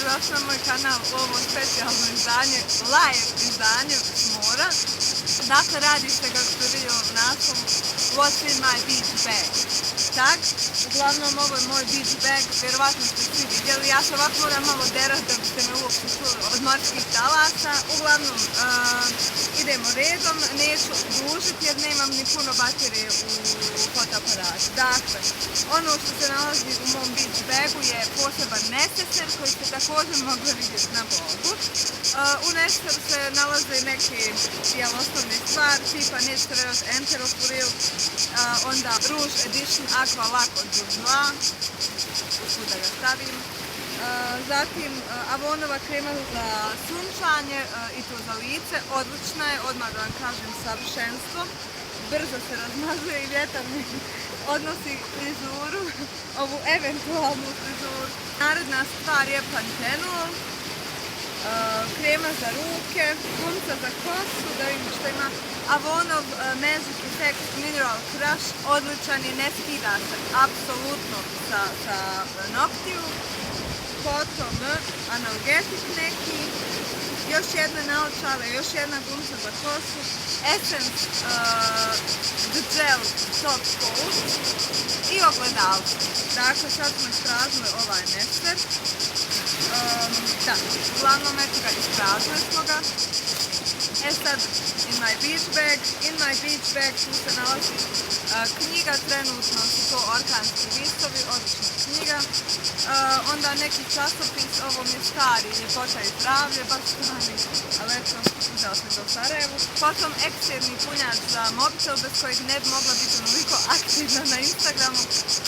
došli na moj kanal u ovo specijalno izdanje, live izdanje s mora. Dakle, radi se, kako ste vidjeli u naslovu, What's in my beach bag. Tak, uglavnom ovo je moj beach bag, vjerovatno ste svi vidjeli. Ja se ovako moram malo derati da biste me uopće čuli od morskih talasa. Uglavnom, idemo redom, neću dužiti jer nemam ni puno baterije u fotoaparatu. Dakle, ono što se nalazi u mom beach bagu je poseban neseser koji ste također mogli vidjeti na blogu. U neseseru se nalaze neke osnovne stvari, tipa nećete vjerojatno Enteroforil, onda Rouge Edition Aqua Lac od Bourjois, tu da ga stavim. Zatim Avonova krema za sunčanje i to za lice, odlična je, odmah da vam kažem, savršenstvo. Brzo se razmazuje i vjetar mi odnosi frizuru, ovu eventualnu frizuru. Naredna stvar je Panthenol, krema za ruke, gumca za kosu, da vidim što ima. Avonov Magic Effect Mineral Crush, odličan i ne skida se apsolutno sa noktiju. Potom analgetik neki, još jedna naočale, još jedna gumca za kosu, Essence The Gel Top Coat i ogledalce. Dakle, sad smo ispražili ovaj neseser. Da, uglavnom eto ga ispražili smo ga. E sad, in my beach bag tu se nalazi knjiga, trenutno su to Orkanski listovi, odlična knjiga. Onda neki časopis, ovo mi je stari, Ljepota i zdravlje, baš strani, ali eto, uzela sam ga u Sarajevu. Potom eksterni punjač za mobitel, bez kojeg ne bi mogla biti onoliko aktivna na Instagramu,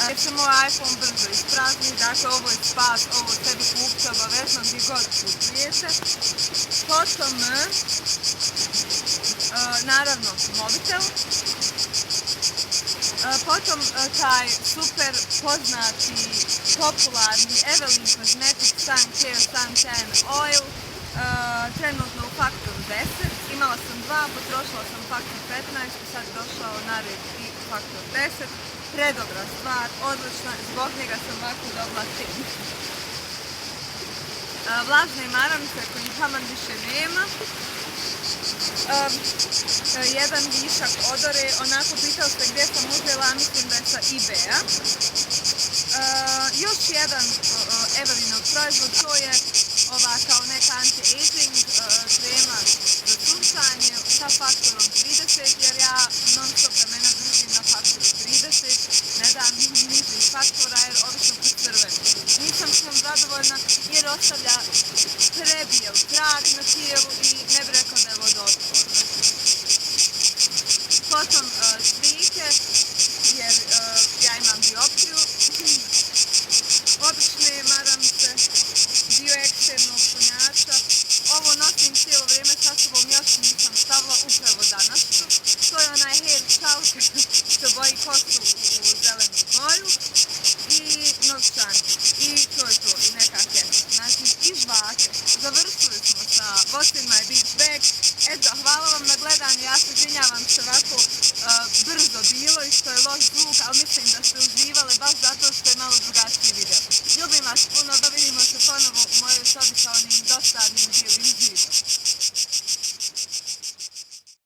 jer se moj iPhone brzo isprazni, dakle ovo je spas, ovo sebi kupite obavezno gdje god kupujete. Potom, naravno, mobitel. Potom taj super poznati, popularni Evelyn Cosmetics Sun Care Suntan Oil, trenutno u faktoru 10. Imala sam 2, potrošila sam faktor 15 i sad je došao na red i faktor 10. Predobra stvar, odlična, zbog njega sam ovako dobila 3. Vlažne maramice koje taman više nema. Jedan višak odore, onako pitao ste gdje sam uzela, mislim da je sa eBay-a. Još jedan Evelynov proizvod, to je ova kao neka anti-aging krema za sunčanje sa faktorom 30, jer ja non stop vremena držim na faktoru 30, ne dam nižih faktora jer obično pocrveni. Nisam s njom zadovoljna jer ostavlja prebijel trag na tijelu i ne bi rekla da je vodotvorna. Potom slike, jer ja imam dioptriju, obične maramice, dio eksternog punjača. Ovo nosim cijelo vrijeme sa sobom, još nisam stavila upravo danas. To je onaj hair chalk što boji kosu u zelenu boju i novčani. I to je to, i neka kesa. Znači, i žvake. Završili smo sa What's in my beach bag. Eto, hvala vam na gledanju, ja se izvinjavam što ovako brzo bilo i što je loš zvuk, ali mislim da